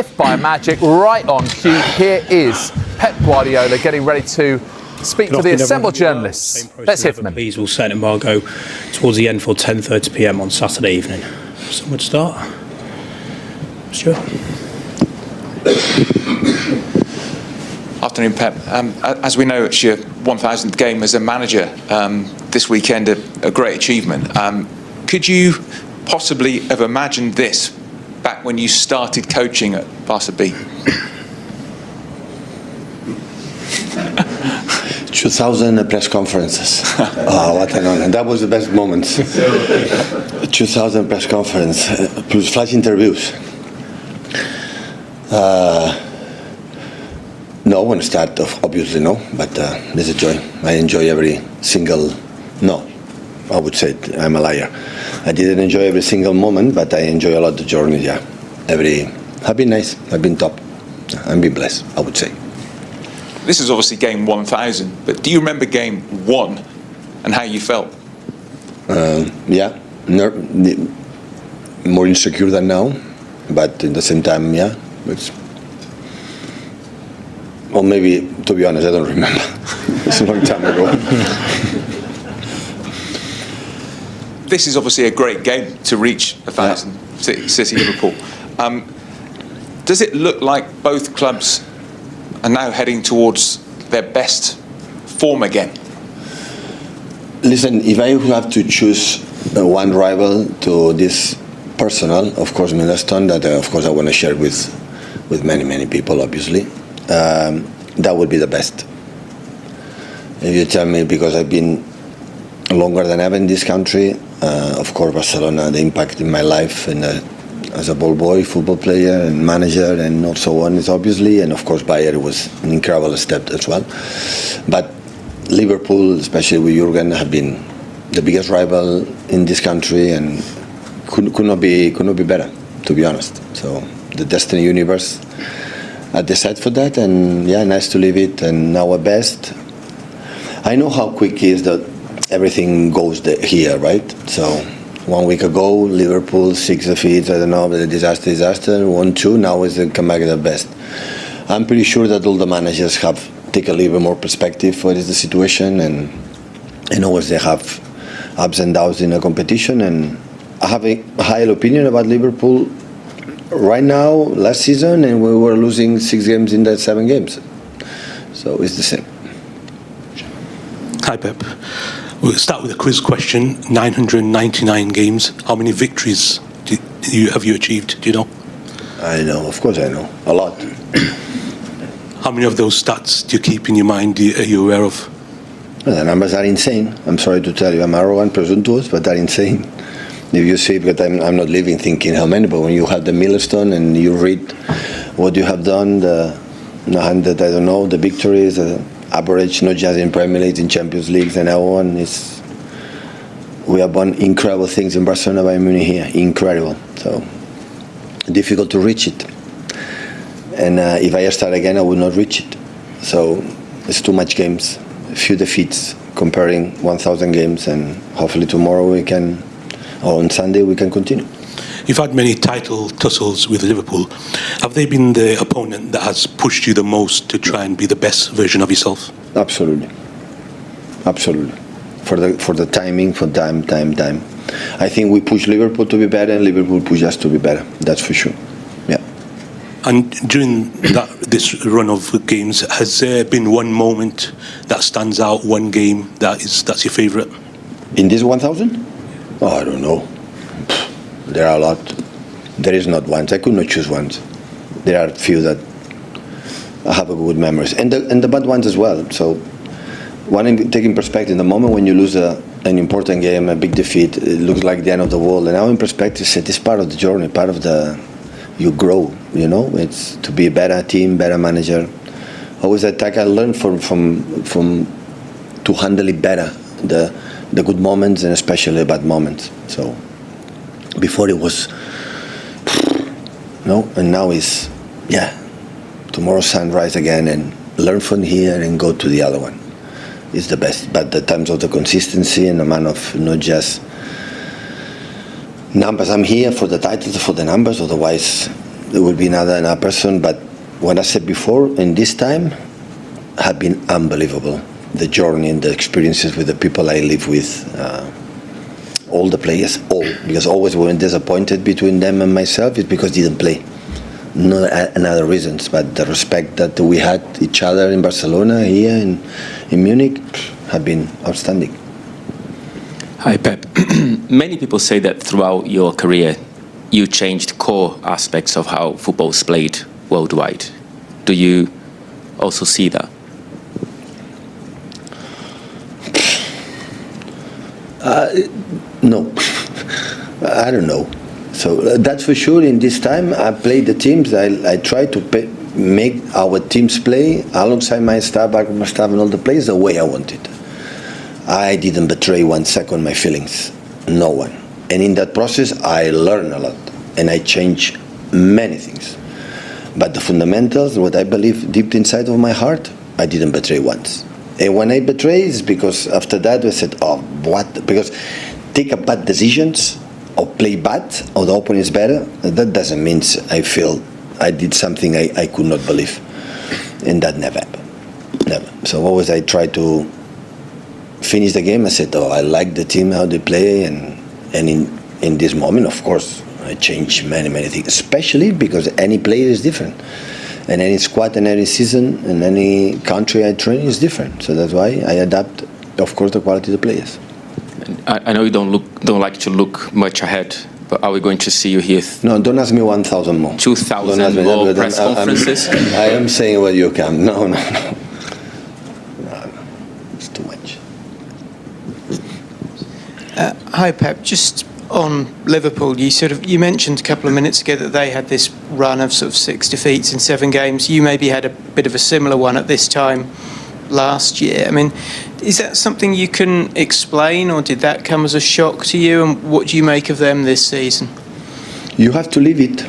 If by magic, right on cue, here is Pep Guardiola getting ready to speak to the assembled journalists. Let's hear from him. Please, we'll set an embargo towards the end for 10:30 p.m. on Saturday evening. Someone would start. Sure. Afternoon, Pep. As we know, it's your 1,000th game as a manager. This weekend, a great achievement. Could you possibly have imagined this back when you started coaching at Barca B? 2,000 press conferences. Oh, what an honor. That was the best moment. 2,000 press conference, plus flash interviews. No, when start, obviously no, but there's a joy. I enjoy every single, no, I would say I'm a liar. I didn't enjoy every single moment, but I enjoy a lot the journey, yeah. I've been nice, I've been top. I've been blessed, I would say. This is obviously game 1,000, but do you remember game 1 and how you felt? Yeah, more insecure than now, but at the same time, yeah. Or maybe, to be honest, I don't remember. It's a long time ago. This is obviously a great game to reach 1,000, yeah. City, Liverpool. Does it look like both clubs are now heading towards their best form again? Listen, if I have to choose one rival to this personal, of course, milestone, that of course I want to share with many people, obviously. That would be the best. If you tell me, because I've been longer than ever in this country, of course Barcelona, the impact in my life and as a ball boy, football player and manager and so on is obviously, and of course Bayern was an incredible step as well. But Liverpool, especially with Jurgen, have been the biggest rival in this country and could not be better, to be honest. So the destiny universe I decide for that, and yeah, nice to leave it. And now at best, I know how quick it is that everything goes here, right? So 1 week ago, Liverpool 6 defeats. I don't know, but disaster. 1-2. Now is the comeback at best. I'm pretty sure that all the managers have taken a little bit more perspective for the situation, and always they have ups and downs in a competition. And I have a high opinion about Liverpool. Right now, last season, and we were losing 6 games in that 7 games. So it's the same. Hi, Pep. We'll start with a quiz question. 999 games. How many victories have you achieved? Do you know? I know. Of course I know. A lot. How many of those stats do you keep in your mind? Are you aware of? Well, the numbers are insane. I'm sorry to tell you. I'm arrogant, presumptuous, but they're insane. If you see, because I'm not living thinking how many, but when you have the milestone and you read what you have done, the 100, I don't know, the victories, average, not just in Premier League, in Champions League and so on, we have done incredible things in Barcelona, Bayern Munich here, incredible. So difficult to reach it. And if I start again, I will not reach it. So it's too much games, a few defeats, comparing 1,000 games, and hopefully tomorrow or on Sunday we can continue. You've had many title tussles with Liverpool. Have they been the opponent that has pushed you the most to try and be the best version of yourself? Absolutely. For the timing, for time. I think we push Liverpool to be better, and Liverpool push us to be better. That's for sure. Yeah. And during this run of games, has there been one moment that stands out, one game that's your favourite? In this 1,000? Oh, I don't know. There are a lot. There is not one. I could not choose one. There are a few that I have good memories, and the bad ones as well. So, taking perspective, the moment when you lose an important game, a big defeat, it looks like the end of the world. And now, in perspective, it's part of the journey, part of you grow. You know, it's to be a better team, better manager. Always attack. I learned from to handle it better. The good moments and especially the bad moments. So before it was and now it's tomorrow sunrise again and learn from here and go to the other one. It's the best. But the terms of the consistency and the amount of not just numbers. I'm here for the titles, for the numbers. Otherwise, there will be another person. But what I said before, in this time, have been unbelievable. The journey and the experiences with the people I live with, all the players, because always when disappointed between them and myself, it's because they didn't play. No another reasons, but the respect that we had each other in Barcelona, here in Munich, have been outstanding. Hi, Pep. Many people say that throughout your career, you changed core aspects of how football is played worldwide. Do you also see that? No, I don't know. So that's for sure. In this time, I played the teams. I try to make our teams play alongside my staff, my staff, and all the players the way I wanted. I didn't betray 1 second my feelings. No one. And in that process, I learned a lot, and I changed many things. But the fundamentals, what I believe deep inside of my heart, I didn't betray once. And when I betray, it's because after that I said, oh, what? Because take a bad decisions or play bad or the opponent is better, that doesn't mean I feel I did something I could not believe. And that never happened. Never. So always I try to finish the game. I said, oh, I like the team, how they play. And in this moment, of course, I changed many things, especially because any player is different. And any squad and any season and any country I train is different. So that's why I adapt, of course, the quality of the players. I know you don't like to look much ahead, but are we going to see you here? No, don't ask me 1,000 more. 2,000 more press conferences? I am saying what you can. No. It's too much. Hi, Pep. Just on Liverpool, you mentioned a couple of minutes ago that they had this run of sort of 6 defeats in 7 games. You maybe had a bit of a similar one at this time last year. I mean, is that something you can explain, or did that come as a shock to you? And what do you make of them this season? You have to live it.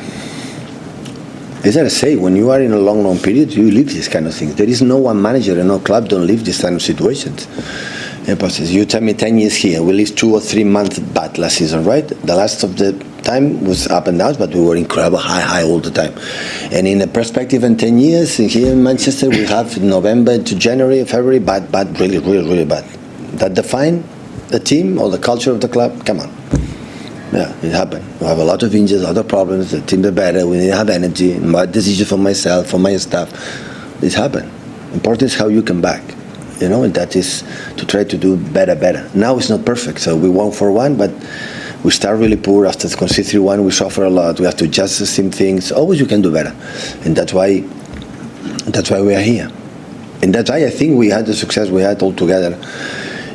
As I say, when you are in a long period, you live this kind of thing. There is no one manager and no club don't live this kind of situations. You tell me 10 years here, we lived 2 or 3 months bad last season, right? The last of the time was up and down, but we were incredible high all the time. And in the perspective in 10 years, here in Manchester, we have November to January, February, bad, really bad. That define the team or the culture of the club? Come on. Yeah, it happened. We have a lot of injuries, other problems, the team is better, we didn't have energy, my decision for myself, for my staff. It happened. Important is how you come back. And that is to try to do better. Now it's not perfect, so we won 4-1, but we start really poor. After the concede 3-1, we suffer a lot. We have to adjust the same things. Always you can do better, and that's why we are here. And that's why I think we had the success we had all together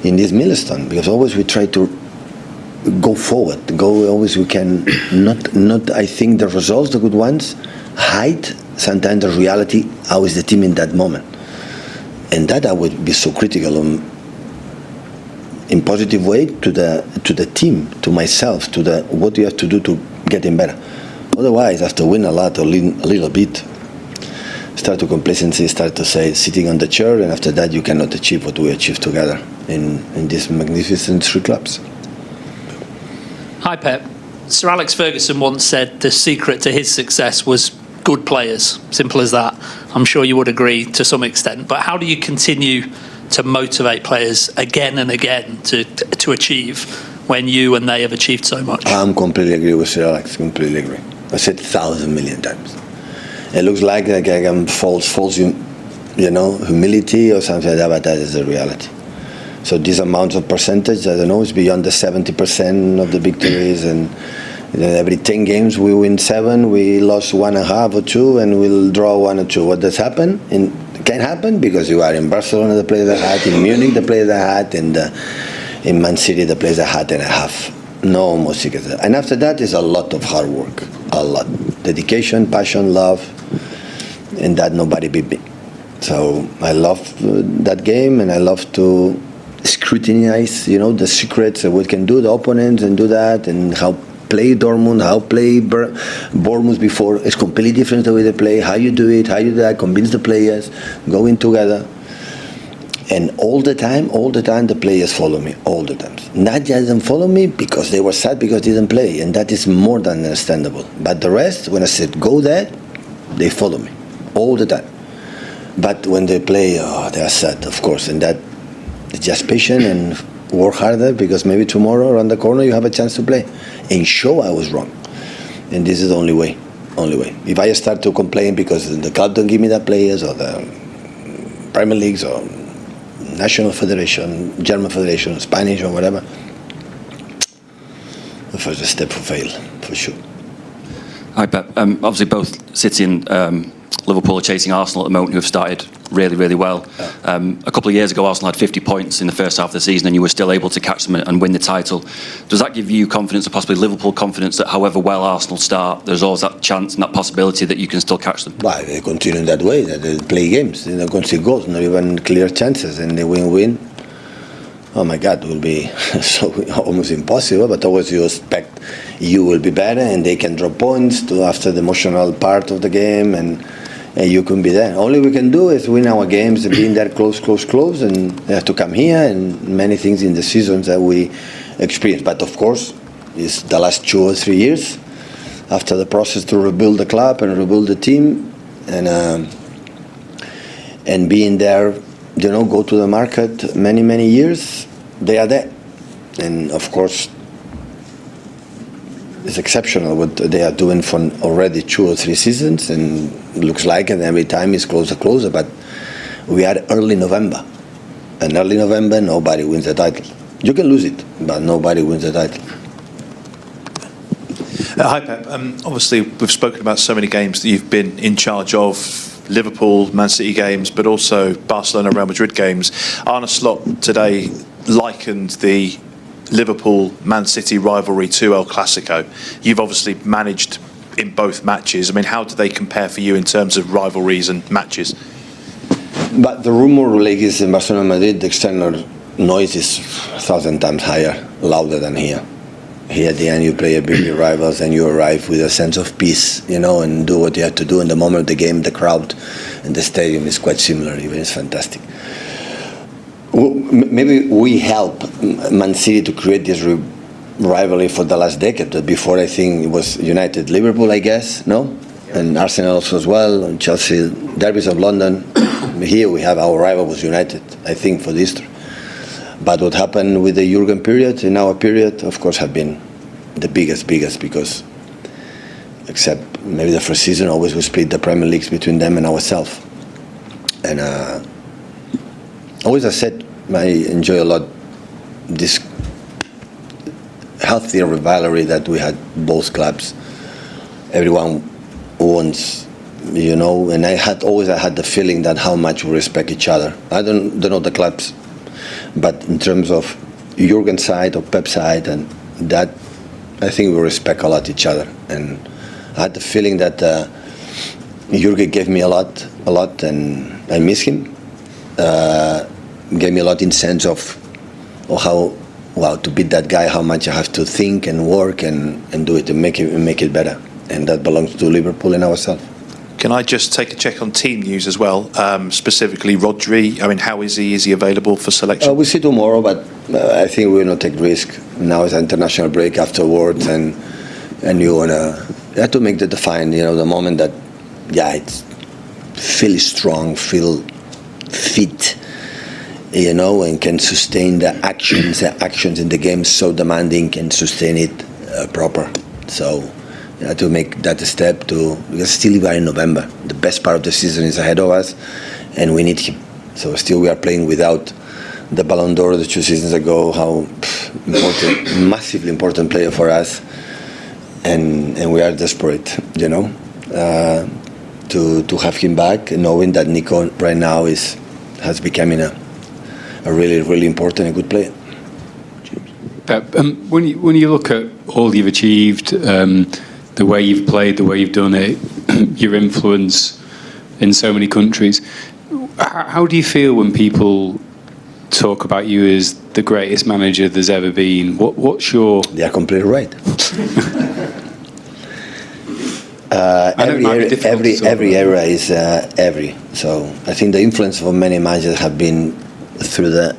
in this milestone, because always we try to go forward. Always we can not. I think the results, the good ones, hide sometimes the reality. How is the team in that moment? And that I would be so critical in positive way to the team, to myself, to what you have to do to get in better. Otherwise, after win a lot or a little bit, start to complacency, start to say sitting on the chair, and after that you cannot achieve what we achieved together in these magnificent 3 clubs. Hi, Pep. Sir Alex Ferguson once said the secret to his success was good players. Simple as that. I'm sure you would agree to some extent. But how do you continue to motivate players again and again to achieve when you and they have achieved so much? I'm completely agree with Sir Alex. Completely agree. I said 1,000 million times. It looks like I can false humility or something like that, but that is the reality. So this amount of percentage, I don't know, is beyond the 70% of the victories, and every 10 games we win 7, we lost 1.5 or 2, and we'll draw 1 or 2. What does happen? It can happen because you are in Barcelona, the players I had, in Munich, the players I had, and in Man City, the players I had and a half. No more secrets. And after that is a lot of hard work, a lot. Dedication, passion, love, and that nobody beat me. So I love that game, and I love to scrutinize, the secrets of what can do the opponents and do that, and how play Dortmund, how play Bournemouth before. It's completely different the way they play, how you do it, how you do that, convince the players, go in together. And all the time, the players follow me, all the time. Nadia didn't follow me because they were sad because they didn't play, and that is more than understandable. But the rest, when I said go there, they follow me, all the time. But when they play, they are sad, of course, and that is just patient and work harder because maybe tomorrow around the corner you have a chance to play. And show I was wrong. And this is the only way. If I start to complain because the club don't give me the players or the Premier Leagues or National Federation, German Federation, Spanish or whatever, the first step for fail, for sure. Hi Pep. Obviously both City and Liverpool are chasing Arsenal at the moment, who have started really, really well. A couple of years ago, Arsenal had 50 points in the first half of the season, and you were still able to catch them and win the title. Does that give you confidence, or possibly Liverpool confidence, that however well Arsenal start, there's always that chance and that possibility that you can still catch them? Well, they continue in that way. That they play games, they don't concede goals, not even clear chances, and they win. Oh my God, it will be so almost impossible. But always you expect you will be better, and they can drop points after the emotional part of the game, and you can be there. All we can do is win our games and being there close, and they have to come here, and many things in the seasons that we experience. But of course, it's the last 2 or 3 years after the process to rebuild the club and rebuild the team, and being there, go to the market many years, they are there. And of course, it's exceptional what they are doing for already 2 or 3 seasons, and it looks like it every time it's closer. But we are early November, and early November nobody wins the title. You can lose it, but nobody wins the title. Hi Pep. Obviously we've spoken about so many games that you've been in charge of, Liverpool, Man City games, but also Barcelona, Real Madrid games. Arne Slot today likened the Liverpool-Man City rivalry to El Clasico. You've obviously managed in both matches. I mean, how do they compare for you in terms of rivalries and matches? But the rumor like is in Barcelona and Madrid, the external noise is 1,000 times higher, louder than here. Here at the end you play a big rivals and you arrive with a sense of peace, and do what you have to do. In the moment of the game, the crowd and the stadium is quite similar, even it's fantastic. Maybe we help Man City to create this rivalry for the last decade. Before, I think it was United, Liverpool, I guess, no? And Arsenal also as well, and Chelsea, derbies of London. Here we have our rival was United, I think, for the history. But what happened with the Jurgen period, in our period, of course, have been the biggest, because except maybe the first season, always we split the Premier Leagues between them and ourselves. And always I said, I enjoy a lot this healthy rivalry that we had both clubs. Everyone wants, and I had the feeling that how much we respect each other. I don't know the clubs, but in terms of Jurgen's side or Pep's side, and that, I think we respect a lot each other. And I had the feeling that Jurgen gave me a lot, and I miss him. Gave me a lot in sense of how to beat that guy, how much I have to think and work and do it and make it better, and that belongs to Liverpool and ourselves. Can I just take a check on team news as well, specifically Rodri? I mean, how is he? Is he available for selection? We'll see tomorrow, but I think we will not take risk. Now it's an international break afterwards, and you have to make the define. The moment that it's feel strong, feel fit, and can sustain the actions in the game so demanding, can sustain it proper. So you have to make that step because still we are in November. The best part of the season is ahead of us, and we need him. So still we are playing without the Ballon d'Or the 2 seasons ago. How important, massively important player for us, and we are desperate, to have him back, knowing that Nico right now has become a really, really important and good player. Pep, when you look at all you've achieved, the way you've played, the way you've done it, your influence in so many countries, how do you feel when people talk about you as the greatest manager there's ever been? What's your... They are completely right. Every era is every. So I think the influence of many managers have been through the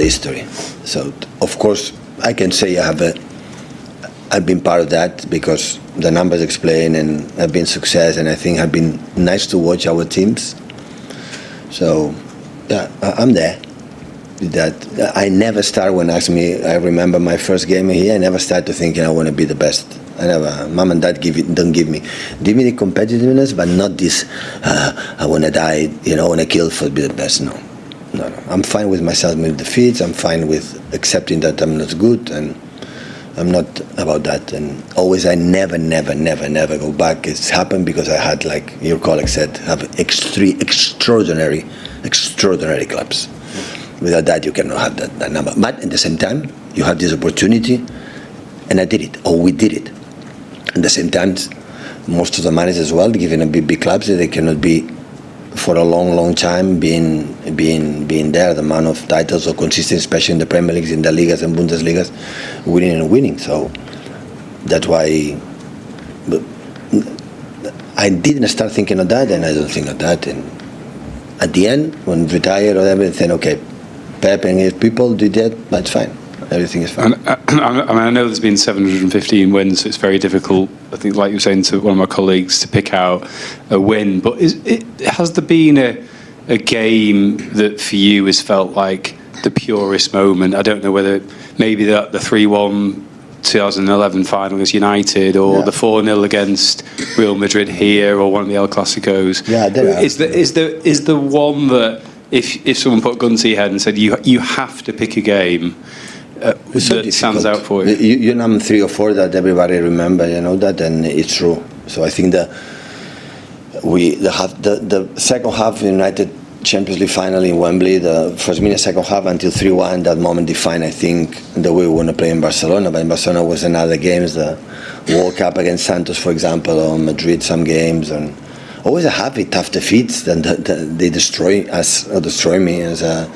history. So of course I can say I've been part of that because the numbers explain and have been success, and I think have been nice to watch our teams. So yeah, I'm there. That I never start when asked me. I remember my first game here. I never start to thinking I want to be the best. I never. Mom and dad don't give me the competitiveness, but not this. I want to die. I want to kill for be the best. No. I'm fine with myself with defeats. I'm fine with accepting that I'm not good, and I'm not about that. And always, I never go back. It's happened because I had, like your colleague said, have extraordinary clubs. Without that, you cannot have that number. But at the same time, you have this opportunity, and I did it, or we did it. At the same time, most of the managers as well, given a big clubs, they cannot be for a long time being there. The amount of titles or consistency, especially in the Premier Leagues, in the Ligas and Bundesligas, winning. So that's why I didn't start thinking of that, and I don't think of that. And at the end, when retired or everything, okay, Pep and his people did that, that's fine. Everything is fine. I know there's been 715 wins, so it's very difficult, I think, like you were saying to one of my colleagues, to pick out a win. But has there been a game that for you has felt like the purest moment? I don't know whether maybe the 3-1 2011 final against United, or the 4-0 against Real Madrid here, or one of the El Clasicos. Yeah, there are. Is the one that if someone put a gun to your head and said you have to pick a game that stands out for you? You name 3 or 4 that everybody remember, that, and it's true. So I think the second half United Champions League final in Wembley, the first minute, second half until 3-1, that moment defined, I think, the way we want to play in Barcelona. But in Barcelona was another games, the World Cup against Santos, for example, or Madrid, some games, and always a happy, tough defeats. Then they destroy us, or destroy me as a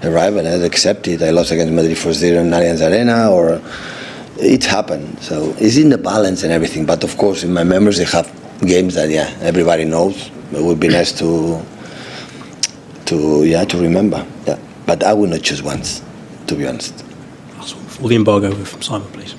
rival. I accept it. I lost against Madrid 4-0 in Allianz Arena, or it happened. So it's in the balance and everything. But of course, in my memories, I have games that everybody knows. It would be nice to remember. Yeah, but I would not choose once, to be honest. For the embargo from Simon, please.